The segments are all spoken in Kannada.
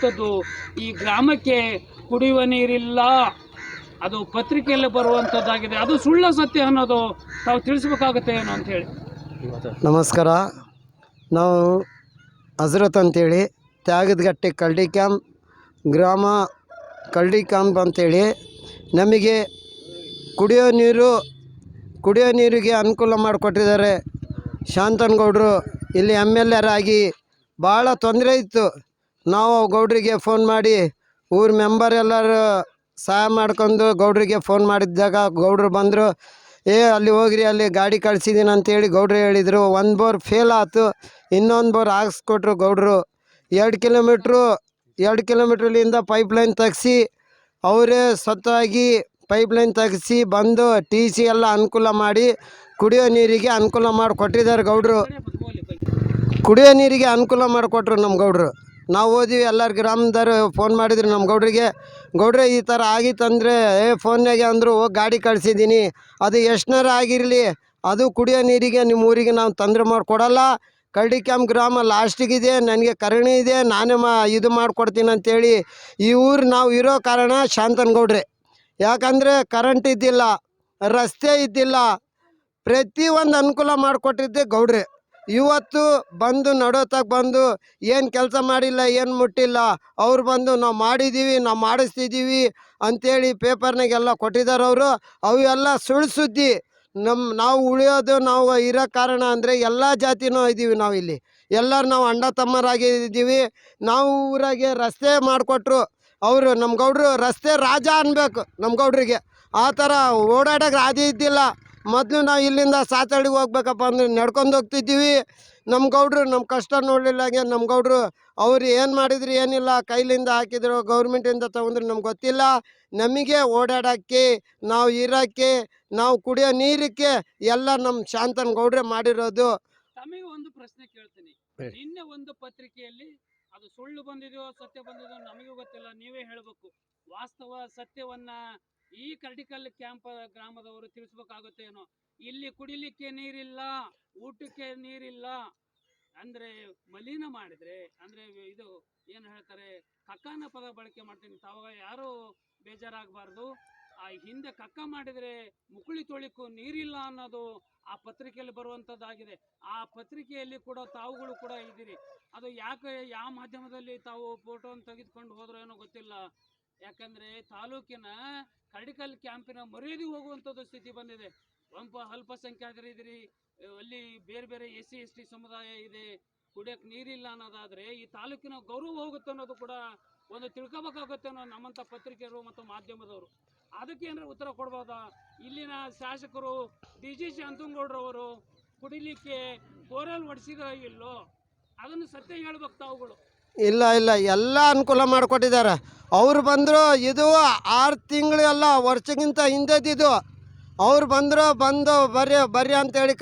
ಹೇಳುವಂಥದ್ದು ಈ ಗ್ರಾಮಕ್ಕೆ ಕುಡಿಯುವ ನೀರಿಲ್ಲ, ಅದು ಪತ್ರಿಕೆಯಲ್ಲಿ ಬರುವಂಥದ್ದಾಗಿದೆ. ಅದು ಸುಳ್ಳ ಸತ್ಯ ಅನ್ನೋದು ತಾವು ತಿಳಿಸ್ಬೇಕಾಗುತ್ತೆ ಏನೋ ಅಂಥೇಳಿ. ನಮಸ್ಕಾರ. ನಾವು ಹಜರತ್ ಅಂತೇಳಿ ತ್ಯಾಗದಗಟ್ಟೆ ಕಲ್ಡಿ ಕ್ಯಾಂಪ್ ಗ್ರಾಮ, ಕಲ್ಡಿ ಕ್ಯಾಂಪ್ ಅಂತೇಳಿ ನಮಗೆ ಕುಡಿಯೋ ನೀರಿಗೆ ಅನುಕೂಲ ಮಾಡಿಕೊಟ್ಟಿದ್ದಾರೆ ಶಾಂತನಗೌಡರು. ಇಲ್ಲಿ MLA ಆಗಿ ಭಾಳ ತೊಂದರೆ ಇತ್ತು. ನಾವು ಗೌಡ್ರಿಗೆ ಫೋನ್ ಮಾಡಿ ಊರ ಮೆಂಬರ್ ಎಲ್ಲರೂ ಸಹಾಯ ಮಾಡ್ಕೊಂಡು ಗೌಡ್ರಿಗೆ ಫೋನ್ ಮಾಡಿದ್ದಾಗ ಗೌಡ್ರು ಬಂದರು. ಅಲ್ಲಿ ಹೋಗ್ರಿ, ಅಲ್ಲಿ ಗಾಡಿ ಕಳಿಸಿದ್ದೀನಿ ಅಂತೇಳಿ ಗೌಡ್ರು ಹೇಳಿದರು. ಒಂದು ಬೋರ್ ಫೇಲ್ ಆಯ್ತು, ಇನ್ನೊಂದು ಬೋರ್ ಹಾಕ್ಸ್ಕೊಟ್ರು ಗೌಡ್ರು. 2 ಕಿಲೋಮೀಟ್ರಲಿಂದ ಪೈಪ್ಲೈನ್ ತೆಗ್ಸಿ ಅವರೇ ಸ್ವತಃವಾಗಿ ಪೈಪ್ಲೈನ್ ತೆಗೆಸಿ ಬಂದು TC ಎಲ್ಲ ಅನುಕೂಲ ಮಾಡಿ ಕುಡಿಯೋ ನೀರಿಗೆ ಅನುಕೂಲ ಮಾಡಿಕೊಟ್ಟಿದ್ದಾರೆ ಗೌಡ್ರು. ಕುಡಿಯೋ ನೀರಿಗೆ ಅನುಕೂಲ ಮಾಡಿಕೊಟ್ರು ನಮ್ಮ ಗೌಡ್ರು. ನಾವು ಹೋದಿವಿ, ಎಲ್ಲರ ಗ್ರಾಮದವರು ಫೋನ್ ಮಾಡಿದ್ರು ನಮ್ಮ ಗೌಡ್ರಿಗೆ, ಗೌಡ್ರೆ ಈ ಥರ ಆಗಿತ್ತಂದರೆ ಫೋನ್ನಾಗೆ ಅಂದರು, ಹೋಗಿ ಗಾಡಿ ಕಳಿಸಿದ್ದೀನಿ, ಅದು ಎಷ್ಟನಾರ ಆಗಿರಲಿ, ಅದು ಕುಡಿಯೋ ನೀರಿಗೆ ನಿಮ್ಮ ಊರಿಗೆ ನಾವು ತೊಂದರೆ ಮಾಡಿಕೊಡಲ್ಲ. ಕಲ್ಡಿ ಕ್ಯಾಂಪ್ ಗ್ರಾಮ ಲಾಸ್ಟಿಗಿದೆ, ನನಗೆ ಕರುಣೆ ಇದೆ, ನಾನೇ ಇದು ಮಾಡಿಕೊಡ್ತೀನಿ ಅಂತೇಳಿ ಈ ಊರು ನಾವು ಇರೋ ಕಾರಣ ಶಾಂತನಗೌಡ್ರೆ. ಯಾಕಂದರೆ ಕರೆಂಟ್ ಇದ್ದಿಲ್ಲ, ರಸ್ತೆ ಇದ್ದಿಲ್ಲ, ಪ್ರತಿಯೊಂದು ಅನುಕೂಲ ಮಾಡಿಕೊಟ್ಟಿದ್ದೆ ಗೌಡ್ರೆ. ಇವತ್ತು ಬಂದು ನಡೋತಕ್ಕೆ ಬಂದು ಏನು ಕೆಲಸ ಮಾಡಿಲ್ಲ, ಏನು ಮುಟ್ಟಿಲ್ಲ, ಅವ್ರು ಬಂದು ನಾವು ಮಾಡಿದ್ದೀವಿ, ನಾವು ಮಾಡಿಸ್ತಿದ್ದೀವಿ ಅಂಥೇಳಿ ಪೇಪರ್ನಾಗೆಲ್ಲ ಕೊಟ್ಟಿದ್ದಾರೆ ಅವರು. ಅವು ಎಲ್ಲ ಸುಳ್ಳು ಸುದ್ದಿ. ನಾವು ಉಳಿಯೋದು, ನಾವು ಇರೋ ಕಾರಣ ಅಂದರೆ ಎಲ್ಲ ಜಾತಿನೂ ಇದ್ದೀವಿ ನಾವು ಇಲ್ಲಿ, ಎಲ್ಲರೂ ನಾವು ಅಣ್ಣ ತಮ್ಮರಾಗಿದ್ದೀವಿ. ನಾವು ಊರಾಗೆ ರಸ್ತೆ ಮಾಡಿಕೊಟ್ರು ಅವರು. ನಮ್ಮ ಗೌಡ್ರು ರಸ್ತೆ ರಾಜ ಅನ್ಬೇಕು ನಮ್ಮ ಗೌಡ್ರಿಗೆ. ಆ ಥರ ಓಡಾಡೋಕೆ ರಾಜಿ ಇದ್ದಿಲ್ಲ. ಮೊದಲು ನಾವು ಇಲ್ಲಿಂದ ಸಾತಳ್ಳಿಗೆ ಹೋಗ್ಬೇಕಪ್ಪ ಅಂದರೆ ನಡ್ಕೊಂಡು ಹೋಗ್ತಿದ್ದೀವಿ. ನಮ್ಮ ಗೌಡ್ರು ನಮ್ಮ ಕಷ್ಟ ನೋಡಲಿಲ್ಲಾಗೆ ನಮ್ಮ ಗೌಡ್ರು ಅವ್ರು ಏನು ಮಾಡಿದ್ರು ಏನಿಲ್ಲ, ಕೈಲಿಂದ ಹಾಕಿದ್ರು, ಗೌರ್ಮೆಂಟಿಂದ ತೊಗೊಂಡ್ರು ನಮ್ಗೆ ಗೊತ್ತಿಲ್ಲ. ನಮಗೆ ಓಡಾಡೋಕ್ಕೆ, ನಾವು ಇರೋಕ್ಕೆ, ನಾವು ಕುಡಿಯೋ ನೀರಕ್ಕೆ ಎಲ್ಲ ನಮ್ಮ ಶಾಂತನಗೌಡ್ರೆ ಮಾಡಿರೋದು. ತಮಗೆ ಒಂದು ಪ್ರಶ್ನೆ ಕೇಳ್ತೀನಿ. ನಿನ್ನೆ ಒಂದು ಪತ್ರಿಕೆಯಲ್ಲಿ ಅದು ಸುಳ್ಳು ಬಂದಿದೆಯೋ ಸತ್ಯ ಬಂದಿದೆಯೋ ನಮಗೂ ಗೊತ್ತಿಲ್ಲ, ನೀವೇ ಹೇಳಬೇಕು. ವಾಸ್ತವ ಸತ್ಯವನ್ನ ಈ ಕರ್ಟಿಕಲ್ ಕ್ಯಾಂಪ್ ಗ್ರಾಮದವರು ತಿಳಿಸ್ಬೇಕಾಗುತ್ತೆ ಏನೋ. ಇಲ್ಲಿ ಕುಡಿಲಿಕ್ಕೆ ನೀರಿಲ್ಲ, ಊಟಕ್ಕೆ ನೀರಿಲ್ಲ, ಅಂದ್ರೆ ಮಲಿನ ಮಾಡಿದ್ರೆ, ಅಂದ್ರೆ ಇದು ಏನು ಹೇಳ್ತಾರೆ, ಕಕ್ಕನ ಪದ ಬಳಕೆ ಮಾಡ್ತೀನಿ, ತಾವಾಗ ಯಾರು ಬೇಜಾರಾಗಬಾರ್ದು. ಆ ಹಿಂದೆ ಕಕ್ಕ ಮಾಡಿದ್ರೆ ಮುಕುಳಿ ತೊಳಿಕು ನೀರಿಲ್ಲ ಅನ್ನೋದು ಆ ಪತ್ರಿಕೆಯಲ್ಲಿ ಬರುವಂಥದ್ದಾಗಿದೆ. ಆ ಪತ್ರಿಕೆಯಲ್ಲಿ ಕೂಡ ತಾವುಗಳು ಕೂಡ ಇದ್ದೀರಿ. ಅದು ಯಾಕೆ, ಯಾವ ಮಾಧ್ಯಮದಲ್ಲಿ ತಾವು ಫೋಟೋವನ್ನು ತೆಗೆದುಕೊಂಡು ಹೋದ್ರೋ ಏನೋ ಗೊತ್ತಿಲ್ಲ. ಯಾಕಂದ್ರೆ ತಾಲೂಕಿನ ಕರ್ಟಿಕಲ್ ಕ್ಯಾಂಪಿನ ಮರ್ಯಾದೆ ಹೋಗುವಂಥದ್ದು ಸ್ಥಿತಿ ಬಂದಿದೆ. ಅಲ್ಪಸಂಖ್ಯಾತರಿದ್ದೀರಿ, ಅಲ್ಲಿ ಬೇರೆ ಬೇರೆ SC ST ಸಮುದಾಯ ಇದೆ, ಕುಡಿಯೋಕೆ ನೀರಿಲ್ಲ ಅನ್ನೋದಾದ್ರೆ ಈ ತಾಲೂಕಿನ ಗೌರವ ಹೋಗುತ್ತೆ ಅನ್ನೋದು ಕೂಡ ಒಂದು ತಿಳ್ಕೊಬೇಕಾಗುತ್ತೆ ಅನ್ನೋ ನಮ್ಮಂಥ ಪತ್ರಿಕೆಯರು ಮತ್ತು ಮಾಧ್ಯಮದವರು. ಅದಕ್ಕೆ ಏನಾರ ಉತ್ತರ ಕೊಡ್ಬೋದಾ? ಇಲ್ಲಿನ ಶಾಸಕರು DG ಶಾಂತನಗೌಡ್ರವರು ಕುಡಿಲಿಕ್ಕೆ ಬೋರ್ವೆಲ್ ಹೊಡಿಸಿದ್ರ ಇಲ್ಲೋ, ಅದನ್ನು ಸತ್ಯ ಹೇಳ್ಬೇಕು ತಾವುಗಳು. ಇಲ್ಲ ಎಲ್ಲ ಅನುಕೂಲ ಮಾಡಿಕೊಟ್ಟಿದ್ದಾರೆ. ಅವ್ರು ಬಂದರು, ಇದು 6 ತಿಂಗಳು ಎಲ್ಲ ವರ್ಷಕ್ಕಿಂತ ಹಿಂದೆದಿದ್ದು. ಅವ್ರು ಬಂದು ಬರ್ರಿ ಅಂತೇಳಿ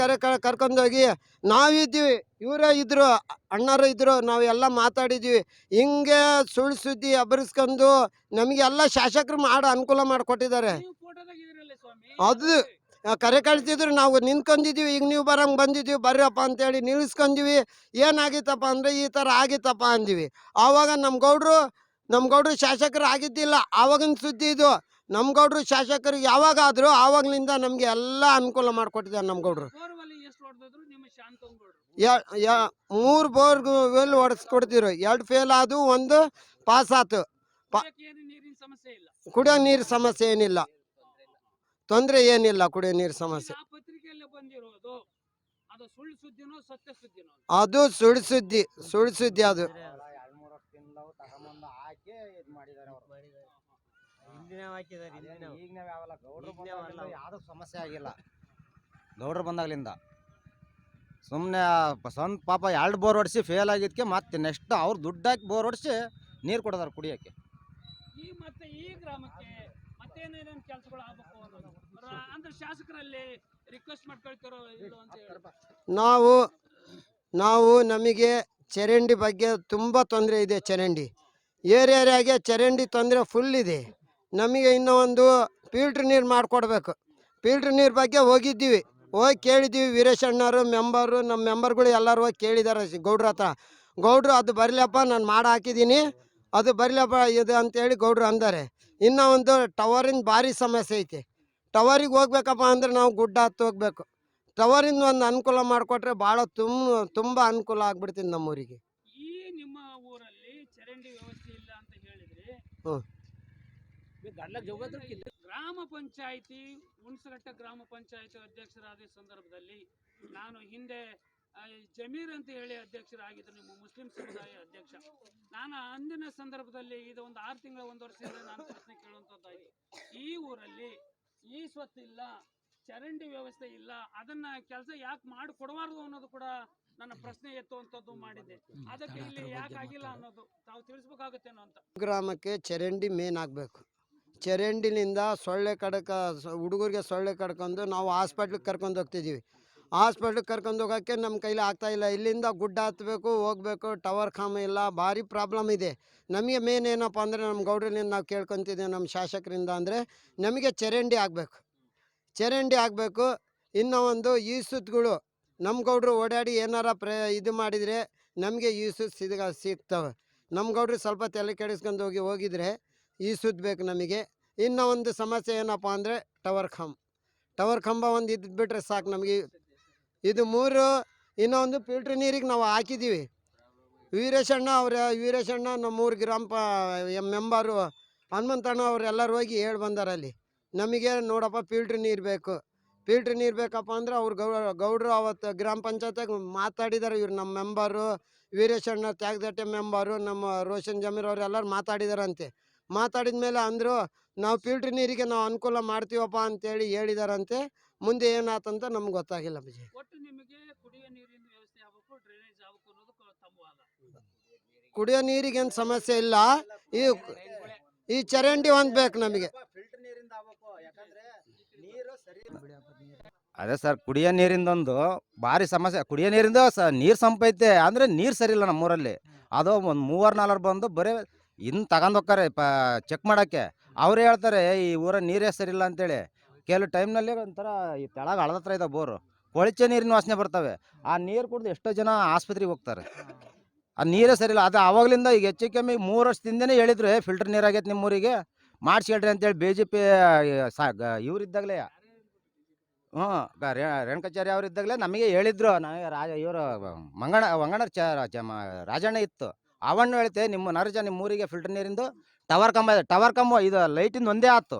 ಕರ್ಕೊಂಡೋಗಿ ನಾವಿದ್ದೀವಿ, ಇವರೇ ಇದ್ದರು, ಅಣ್ಣರು ಇದ್ದರು, ನಾವು ಎಲ್ಲ ಮಾತಾಡಿದ್ವಿ. ಹಿಂಗೆ ಸುಳ್ಳು ಸುದ್ದಿ ಅಬ್ಬರಿಸ್ಕೊಂಡು ನಮಗೆಲ್ಲ ಶಾಸಕರು ಅನುಕೂಲ ಮಾಡಿಕೊಟ್ಟಿದ್ದಾರೆ. ಅದು ಕರೆ ಕಳಿಸಿದ್ರು, ನಾವು ನಿಂತ್ಕೊಂಡಿದ್ದೀವಿ. ಈಗ ನೀವು ಬರಂಗೆ ಬಂದಿದ್ದೀವಿ, ಬರ್ರಪ್ಪ ಅಂತೇಳಿ ನಿಲ್ಲಿಸ್ಕೊಂಡಿವಿ. ಏನಾಗಿತ್ತಪ್ಪ ಅಂದರೆ ಈ ಥರ ಆಗಿತ್ತಪ್ಪ ಅಂದಿವಿ. ಆವಾಗ ನಮ್ಮ ಗೌಡ್ರು ಶಾಸಕರು ಆಗಿದ್ದಿಲ್ಲ, ಆವಾಗಿನ ಸುದ್ದಿ ಇದು. ನಮ್ಮ ಗೌಡ್ರು ಶಾಸಕರಿಗೆ ಯಾವಾಗಾದರೂ ಆವಾಗಲಿಂದ ನಮಗೆ ಎಲ್ಲ ಅನುಕೂಲ ಮಾಡಿಕೊಟ್ಟಿದ್ದಾರೆ ನಮ್ಮ ಗೌಡ್ರು. 3 ಬೋರ್ವೆಲ್ ಹೊಡೆಸ್ಕೊಡ್ತಿರು, 2 ಫೇಲ್ ಆದು, 1 ಪಾಸ್ ಆಯ್ತು. ಕುಡಿಯೋ ನೀರು ಸಮಸ್ಯೆ ಏನಿಲ್ಲ, ತೊಂದರೆ ಏನಿಲ್ಲ, ಕುಡಿಯೋ ನೀರು ಸಮಸ್ಯೆ. ಅದು ಸುಳ್ಳು ಸುದ್ದಿ ಅದು. ಯಾವ್ದು ಸಮಸ್ಯೆ ಆಗಿಲ್ಲ ಗೌಡ್ರು ಬಂದಾಗ್ಲಿಂದ. ಸುಮ್ಮನೆ ಸ್ವಂತ ಪಾಪ 2 ಬೋರ್ ಹೊಡಿಸಿ ಫೇಲ್ ಆಗಿದ್ದಕ್ಕೆ ಮತ್ತೆ ನೆಕ್ಸ್ಟ್ ಅವ್ರು ದುಡ್ಡು ಹಾಕಿ ಬೋರ್ ಹೊಡಿಸಿ ನೀರು ಕೊಡೋದಾರ ಕುಡಿಯೋಕ್ಕೆ. ಮತ್ತೆ ಈ ಗ್ರಾಮಕ್ಕೆ ಮತ್ತೇನೇನೇನು ಕೆಲಸಗಳು ಆಗಬೇಕು ಅಂದ್ರೆ ಶಾಸಕರಲ್ಲಿ ರಿಕ್ವೆಸ್ಟ್ ಮಾಡ್ಕೊಳ್ತಾರೋ ಇಲ್ಲ ಅಂತ ಹೇಳಿ. ನಾವು ನಮಗೆ ಚರಂಡಿ ಬಗ್ಗೆ ತುಂಬ ತೊಂದರೆ ಇದೆ. ಚರಂಡಿ ಏರಿಯಾಗೆ ಚರಂಡಿ ತೊಂದರೆ ಫುಲ್ ಇದೆ. ನಮಗೆ ಇನ್ನೂ ಒಂದು ಫಿಲ್ಟ್ರ್ ನೀರು ಮಾಡಿಕೊಡ್ಬೇಕು. ಫಿಲ್ಟ್ರ್ ನೀರು ಬಗ್ಗೆ ಹೋಗಿ ಕೇಳಿದ್ದೀವಿ. ವೀರೇಶ್ ಅಣ್ಣರು ಮೆಂಬರು, ನಮ್ಮ ಮೆಂಬರ್ಗಳು ಎಲ್ಲರೂ ಹೋಗಿ ಕೇಳಿದ್ದಾರೆ ಗೌಡ್ರ ಹತ್ರ. ಗೌಡ್ರು ಅದು ಬರಲಪ್ಪ, ನಾನು ಮಾಡಿ ಹಾಕಿದ್ದೀನಿ, ಅದು ಬರಲಪ್ಪ ಇದು ಅಂತೇಳಿ ಗೌಡ್ರು ಅಂದಾರೆ. ಇನ್ನೂ ಒಂದು ಟವರಿಂದ ಭಾರಿ ಸಮಸ್ಯೆ ಐತಿ. ಟವರಿಗೆ ಹೋಗ್ಬೇಕಪ್ಪ ಅಂದರೆ ನಾವು ಗುಡ್ಡ ಹತ್ತು ಹೋಗ್ಬೇಕು. ಟವರಿಂದ ಒಂದು ಅನುಕೂಲ ಮಾಡಿಕೊಟ್ರೆ ಭಾಳ ತುಂಬ ಅನುಕೂಲ ಆಗ್ಬಿಡ್ತೀನಿ ನಮ್ಮೂರಿಗೆ. ಈ ನಿಮ್ಮ ಊರಲ್ಲಿ ಚರಂಡಿ ವ್ಯವಸ್ಥೆ ಇಲ್ಲ ಅಂತ ಹೇಳಿದ್ರಿ. ಹ್ಞೂ. ಗ್ರಾಮ ಪಂಚಾಯಿತಿ ಹುಣಸಘಟ್ಟ ಗ್ರಾಮ ಪಂಚಾಯಿತಿ ಅಧ್ಯಕ್ಷರಾದ ಸಂದರ್ಭದಲ್ಲಿ ನಾನು ಹಿಂದೆ ಜಮೀರ್ ಅಂತ ಹೇಳಿ ಅಧ್ಯಕ್ಷರಾಗಿದ್ದರು, ನಿಮ್ಮ ಮುಸ್ಲಿಂ ಸಮುದಾಯ ಅಧ್ಯಕ್ಷ. ನಾನು ಅಂದಿನ ಸಂದರ್ಭದಲ್ಲಿ ಇದು ಒಂದು 6 ತಿಂಗಳ 1 ವರ್ಷದಿಂದ ನಾನು ಪ್ರಶ್ನೆ ಕೇಳುವಂಥದ್ದಾಗಿ, ಈ ಊರಲ್ಲಿ ಈ ಸ್ವತ್ತಿಲ್ಲ, ಚರಂಡಿ ವ್ಯವಸ್ಥೆ ಇಲ್ಲ, ಅದನ್ನ ಕೆಲಸ ಯಾಕೆ ಮಾಡಿ ಕೊಡಬಾರ್ದು ಅನ್ನೋದು ಕೂಡ ನನ್ನ ಪ್ರಶ್ನೆ ಎತ್ತುವಂಥದ್ದು ಮಾಡಿದ್ದೆ. ಅದಕ್ಕೆ ಇಲ್ಲಿ ಯಾಕೆ ಆಗಿಲ್ಲ ಅನ್ನೋದು ತಾವು ತಿಳಿಸ್ಬೇಕಾಗುತ್ತೇನೋ ಅಂತ. ಗ್ರಾಮಕ್ಕೆ ಚರಂಡಿ ಮೇನ್ ಆಗಬೇಕು. ಚರಂಡಿನಿಂದ ಸೊಳ್ಳೆ ಕಡಕ ಹುಡುಗರಿಗೆ ಸೊಳ್ಳೆ ಕಡ್ಕೊಂಡು ನಾವು ಹಾಸ್ಪಿಟ್ಲಿಗೆ ಕರ್ಕೊಂಡು ಹೋಗ್ತಿದ್ದೀವಿ. ಹಾಸ್ಪಿಟ್ಲಿಗೆ ಕರ್ಕೊಂಡು ಹೋಗೋಕ್ಕೆ ನಮ್ಮ ಕೈಲಿ ಆಗ್ತಾಯಿಲ್ಲ. ಇಲ್ಲಿಂದ ಗುಡ್ಡ ಹತ್ತಬೇಕು, ಹೋಗ್ಬೇಕು, ಟವರ್ ಖಾಮ ಇಲ್ಲ, ಭಾರಿ ಪ್ರಾಬ್ಲಮ್ ಇದೆ. ನಮಗೆ ಮೇನ್ ಏನಪ್ಪ ಅಂದರೆ ನಮ್ಮ ಗೌಡ್ರನಿಂದ ನಾವು ಕೇಳ್ಕೊತಿದ್ದೀವಿ ನಮ್ಮ ಶಾಸಕರಿಂದ ಅಂದರೆ ನಮಗೆ ಚರಂಡಿ ಆಗಬೇಕು. ಚರಂಡಿ ಆಗಬೇಕು. ಇನ್ನೂ ಒಂದು ಈ ಸುತ್ತಗಳು ನಮ್ಮ ಗೌಡ್ರು ಓಡಾಡಿ ಏನಾರ ಇದು ಮಾಡಿದರೆ ನಮಗೆ ಈ ಸುತ್ತ ಸಿಗ್ತವೆ. ನಮ್ಮ ಗೌಡ್ರು ಸ್ವಲ್ಪ ತಲೆ ಕೆಡಿಸ್ಕೊಂಡು ಹೋಗಿದ್ರೆ ಈ ಸುತ್ತ ಬೇಕು ನಮಗೆ. ಇನ್ನೂ ಒಂದು ಸಮಸ್ಯೆ ಏನಪ್ಪ ಅಂದರೆ ಟವರ್ ಕಂಬ ಒಂದು ಇದ್ಬಿಟ್ರೆ ಸಾಕು ನಮಗೆ. ಇದು 3. ಇನ್ನೂ ಒಂದು ಫಿಲ್ಟ್ರ್ ನೀರಿಗೆ ನಾವು ಹಾಕಿದ್ದೀವಿ. ವೀರೇಶಣ್ಣ ನಮ್ಮೂರು ಮೆಂಬರು ಹನುಮಂತಣ್ಣ ಅವರೆಲ್ಲರೂ ಹೋಗಿ ಹೇಳಿ ಬಂದಾರೆ ಅಲ್ಲಿ. ನಮಗೆ ನೋಡಪ್ಪ ಫಿಲ್ಟ್ರ್ ನೀರು ಬೇಕು. ಫಿಲ್ಟ್ರ್ ನೀರು ಬೇಕಪ್ಪ ಅಂದರೆ ಅವ್ರು ಗೌಡ್ರು ಅವತ್ತು ಗ್ರಾಮ ಪಂಚಾಯತ್ಯಾಗ ಮಾತಾಡಿದ್ದಾರೆ. ಇವ್ರು ನಮ್ಮ ಮೆಂಬರು ವೀರೇಶಣ್ಣ ತ್ಯಾಗದಟ್ಟೆ ಮೆಂಬರು, ನಮ್ಮ ರೋಷನ್ ಜಮೀರ್ ಅವ್ರು ಎಲ್ಲರೂ ಮಾತಾಡಿದಾರಂತೆ. ಮಾತಾಡಿದ ಮೇಲೆ ಅಂದರು ನಾವು ಫಿಲ್ಟ್ರ್ ನೀರಿಗೆ ನಾವು ಅನುಕೂಲ ಮಾಡ್ತೀವಪ್ಪ ಅಂತೇಳಿ ಹೇಳಿದಾರಂತೆ. ಮುಂದೆ ಏನಾತಂತ ನಮ್ಗೆ ಗೊತ್ತಾಗಿಲ್ಲ ಬಜಿ. ಒಟ್ಟು ನಿಮಗೆ ಕುಡಿಯೋ ನೀರಿನ ವ್ಯವಸ್ಥೆ ಆಗಬೇಕು, ಡ್ರೈನೇಜ್ ಆಗಬೇಕು ಅನ್ನೋದು ತಮ್ಮ ವಾದ. ಕುಡಿಯೋ ನೀರಿಗೇನು ಸಮಸ್ಯೆ ಇಲ್ಲ, ಈ ಚರಂಡಿ ಒಂದು ಬೇಕು ನಮಗೆ. ಅದೇ ಸರ್, ಕುಡಿಯೋ ನೀರಿಂದೊಂದು ಭಾರಿ ಸಮಸ್ಯೆ. ಕುಡಿಯೋ ನೀರಿಂದ ನೀರು ಸಂಪೈತೆ ಅಂದರೆ ನೀರು ಸರಿ ಇಲ್ಲ ನಮ್ಮೂರಲ್ಲಿ. ಅದು ಒಂದು 3-4 ಬಂದು ಬರೀ ಇನ್ನು ತಗೊಂಡು ಹೋಗ್ತಾರೆ ಚೆಕ್ ಮಾಡೋಕ್ಕೆ. ಅವರೇ ಹೇಳ್ತಾರೆ ಈ ಊರ ನೀರೇ ಸರಿ ಇಲ್ಲ ಅಂತೇಳಿ. ಕೆಲವು ಟೈಮ್ನಲ್ಲಿ ಒಂಥರ ಈ ತೆಳಗೆ ಹಳದತ್ರ ಇದೆ ಬೋರು, ಕೊಳಚೆ ನೀರಿನ ವಾಸನೆ ಬರ್ತವೆ. ಆ ನೀರು ಕುಡಿದು ಎಷ್ಟೋ ಜನ ಆಸ್ಪತ್ರೆಗೆ ಹೋಗ್ತಾರೆ. ಆ ನೀರೇ ಸರಿ ಇಲ್ಲ. ಅದು ಆವಾಗಲಿಂದ ಈಗ ಹೆಚ್ಚು ಕಮ್ಮಿ 3 ವರ್ಷದಿಂದನೇ ಹೇಳಿದ್ರು ಫಿಲ್ಟರ್ ನೀರು ಆಗೈತೆ ನಿಮ್ಮೂರಿಗೆ ಮಾಡಿಸ್ಕೊಳ್ರಿ ಅಂತೇಳಿ. BJP ಇವರಿದ್ದಾಗಲೇ ರೇಣುಕಾಚಾರ್ಯ ಅವರಿದ್ದಾಗಲೇ ನಮಗೆ ಹೇಳಿದ್ರು. ನನಗೆ ಇವರು ವಂಗಣ ರಾಜಣ್ಣ ಇತ್ತು. ಅವಣ್ಣ ಹೇಳ್ತೆ ನಿಮ್ಮ ಊರಿಗೆ ಫಿಲ್ಟರ್ ನೀರಿಂದು ಟವರ್ ಕಂಬ ಇದೆ. ಟವರ್ ಕಂಬ ಇದು ಲೈಟಿಂದ ಒಂದೇ ಆಯ್ತು,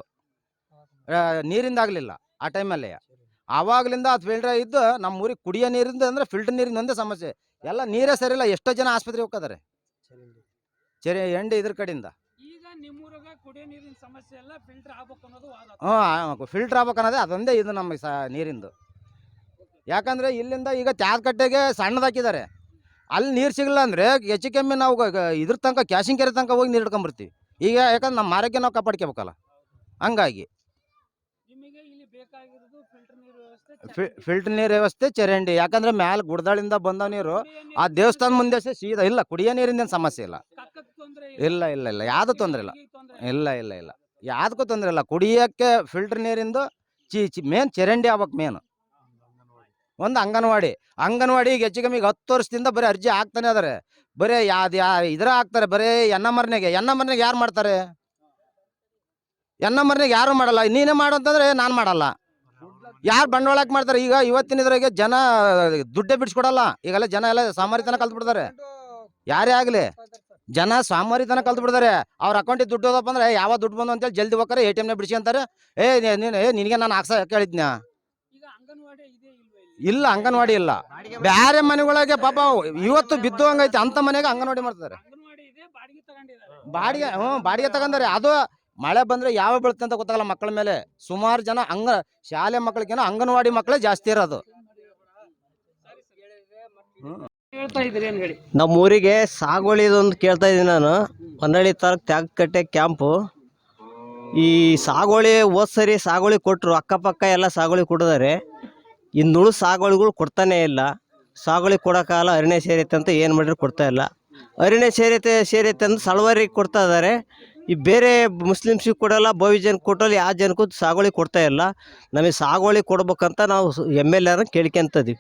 ನೀರಿಂದ ಆಗಲಿಲ್ಲ ಆ ಟೈಮಲ್ಲಿ. ಆವಾಗಲಿಂದ ಅದು ಫಿಲ್ಟರ್ ಇದ್ದು ನಮ್ಮ ಊರಿಗೆ ಕುಡಿಯೋ ನೀರಿಂದ ಅಂದರೆ ಫಿಲ್ಟರ್ ನೀರಿಂದ ಒಂದೇ ಸಮಸ್ಯೆ. ಎಲ್ಲ ನೀರೇ ಸರಿ ಇಲ್ಲ, ಎಷ್ಟೋ ಜನ ಆಸ್ಪತ್ರೆಗೆ ಹೋಗ್ತಾರೆ ಇದ್ರ ಕಡೆಯಿಂದ. ಈಗ ನಿಮ್ಮೂರಾಗ ಕುಡಿಯೋ ನೀರಿನ ಸಮಸ್ಯೆ ಎಲ್ಲ ಫಿಲ್ಟರ್ ಆಗ್ಬೇಕು ಅನ್ನೋದು ವಾದ. ಫಿಲ್ಟರ್ ಆಗ್ಬೇಕು ಅನ್ನೋದೇ ಅದೊಂದೇ ಇದು ನಮಗೆ ನೀರಿಂದು. ಯಾಕಂದರೆ ಇಲ್ಲಿಂದ ಈಗ ತ್ಯಾಗಕಟ್ಟೆಗೆ ಸಣ್ಣದಾಕಿದ್ದಾರೆ, ಅಲ್ಲಿ ನೀರು ಸಿಗಲ್ಲ ಅಂದರೆ ಹೆಚ್ಚು ಕಮ್ಮಿ ನಾವು ಇದ್ರ ತನಕ ಕ್ಯಾಶಿಂಗ್ ಕೆರೆ ತನಕ ಹೋಗಿ ನೀರು ಹಿಡ್ಕೊಂಬರ್ತೀವಿ. ಈಗ ಯಾಕಂದ್ರೆ ನಮ್ಮ ಆರೋಗ್ಯ ನಾವು ಕಾಪಾಡ್ಕೋಬೇಕಲ್ಲ, ಹಂಗಾಗಿ ನಿಮಗೆ ಇಲ್ಲಿ ಬೇಕಾಗಿರೋದು ಫಿಲ್ಟರ್ ನೀರು ವ್ಯವಸ್ಥೆ, ಫಿಲ್ಟರ್ ನೀರು ವ್ಯವಸ್ಥೆ, ಚರಂಡಿ. ಯಾಕಂದ್ರೆ ಮ್ಯಾಲೆ ಗುಡ್ದಾಳಿಂದ ಬಂದ ನೀರು ಆ ದೇವಸ್ಥಾನ ಮುಂದೆ ಸೀದಾ ಇಲ್ಲ. ಕುಡಿಯೋ ನೀರಿಂದ ಸಮಸ್ಯೆ ಇಲ್ಲ. ಇಲ್ಲ ಯಾವುದು ತೊಂದರೆ ಇಲ್ಲ. ಯಾವುದಕ್ಕೂ ತೊಂದರೆ ಇಲ್ಲ. ಕುಡಿಯೋಕ್ಕೆ ಫಿಲ್ಟರ್ ನೀರಿಂದು ಮೇನ್ ಚರಂಡಿ ಆಗ್ಬೇಕು ಮೇನ್. ಒಂದು ಅಂಗನವಾಡಿ ಈಗ ಹೆಚ್ಚು ಕಮ್ಮಿ 10 ವರ್ಷದಿಂದ ಬರೀ ಅರ್ಜಿ ಹಾಕ್ತಾನೆ ಅದಾರೆ. ಬರೀ ಇದ್ರ ಹಾಕ್ತಾರೆ, ಬರೀ ಎನ್ನಮರ್ನೆಗೆ ಯಾರು ಮಾಡ್ತಾರೆ? ಎನ್ನಮರ್ನೆಗೆ ಯಾರು ಮಾಡಲ್ಲ. ನೀನೇ ಮಾಡು ಅಂತಂದ್ರೆ ನಾನು ಮಾಡಲ್ಲ. ಯಾರು ಬಂಡವಾಳಕ್ಕೆ ಮಾಡ್ತಾರೆ? ಈಗ ಇವತ್ತಿನ ಇದ್ರಾಗೆ ಜನ ದುಡ್ಡೇ ಬಿಡಿಸ್ಕೊಡಲ್ಲ. ಈಗೆಲ್ಲ ಜನ ಎಲ್ಲ ಸಾಮಾರಿತನ ಕಲ್ತು ಬಿಡ್ತಾರೆ. ಯಾರೇ ಆಗಲಿ ಜನ ಸಾಮಾರಿತನ ಕಲ್ತು ಬಿಡ್ತಾರೆ. ಅವ್ರ ಅಕೌಂಟಿಗೆ ದುಡ್ಡು ಹೋದಪ್ಪ ಅಂದ್ರೆ ಯಾವ ದುಡ್ಡು ಬಂದು ಅಂತೇಳಿ ಜಲ್ದಿ ಹೋಗ್ತಾರೆ, ATM ಬಿಡಿಸಿ ಅಂತಾರೆ. ನಿನಗೆ ನಾನು ಹಾಕ್ಸ ಕೇಳಿದ್ನ. ಇಲ್ಲ, ಅಂಗನವಾಡಿ ಇಲ್ಲ. ಬೇರೆ ಮನೆಗಳಿಗೆ ಪಾಪ ಇವತ್ತು ಬಿದ್ದು ಹಂಗೈತೆ ಅಂತ ಮನೆಗೆ ಅಂಗನವಾಡಿ ಮಾಡ್ತಾರೆ. ಬಾಡಿಗೆ ತಗೊಂಡಾರೆ. ಅದು ಮಳೆ ಬಂದ್ರೆ ಯಾವ ಬೀಳುತ್ತೆ ಅಂತ ಗೊತ್ತಾಗಲ್ಲ ಮಕ್ಕಳ ಮೇಲೆ. ಸುಮಾರು ಜನ ಶಾಲೆ ಮಕ್ಕಳಿಗೇನೋ ಅಂಗನವಾಡಿ ಮಕ್ಕಳೇ ಜಾಸ್ತಿ ಇರೋದು. ನಮ್ಮ ಊರಿಗೆ ಸಾಗುವಳಿದೊಂದು ಕೇಳ್ತಾ ಇದ್ದೀನಿ ನಾನು. ಹೊನ್ನಳ್ಳಿ ತಾಲೂಕು ತ್ಯಾಗಕಟ್ಟೆ ಕ್ಯಾಂಪು. ಈ ಸಾಗುವಳಿ ಸರಿ ಸಾಗುವಳಿ ಕೊಟ್ಟರು, ಅಕ್ಕಪಕ್ಕ ಎಲ್ಲ ಸಾಗುವಳಿ ಕೊಟ್ಟಿದ್ದಾರೆ. ಇನ್ನುಳು ಸಾಗುವಳಿಗಳು ಕೊಡ್ತಾನೇ ಇಲ್ಲ. ಸಾಗುವಳಿ ಕೊಡೋಕ್ಕಾಗಲ್ಲ, ಅರಣ್ಯ ಸೇರೈತೆ ಅಂತ ಏನು ಮಾಡಿದ್ರು ಕೊಡ್ತಾ ಇಲ್ಲ. ಅರಣ್ಯ ಸೇರೈತೆ ಅಂತ ಸಳವರಿಗೆ ಕೊಡ್ತಾ ಇದ್ದಾರೆ. ಈ ಬೇರೆ ಮುಸ್ಲಿಮ್ಸಿಗೆ ಕೊಡಲ್ಲ, ಬಹುಜನಕ್ಕೆ ಕೊಟ್ಟಲ್ಲಿ ಯಾವ ಜನಕ್ಕೂ ಸಾಗುವಳಿ ಕೊಡ್ತಾ ಇಲ್ಲ. ನಮಗೆ ಸಾಗುವಳಿ ಕೊಡ್ಬೇಕಂತ ನಾವು MLA ಕೇಳ್ಕೊಂತದೀವಿ.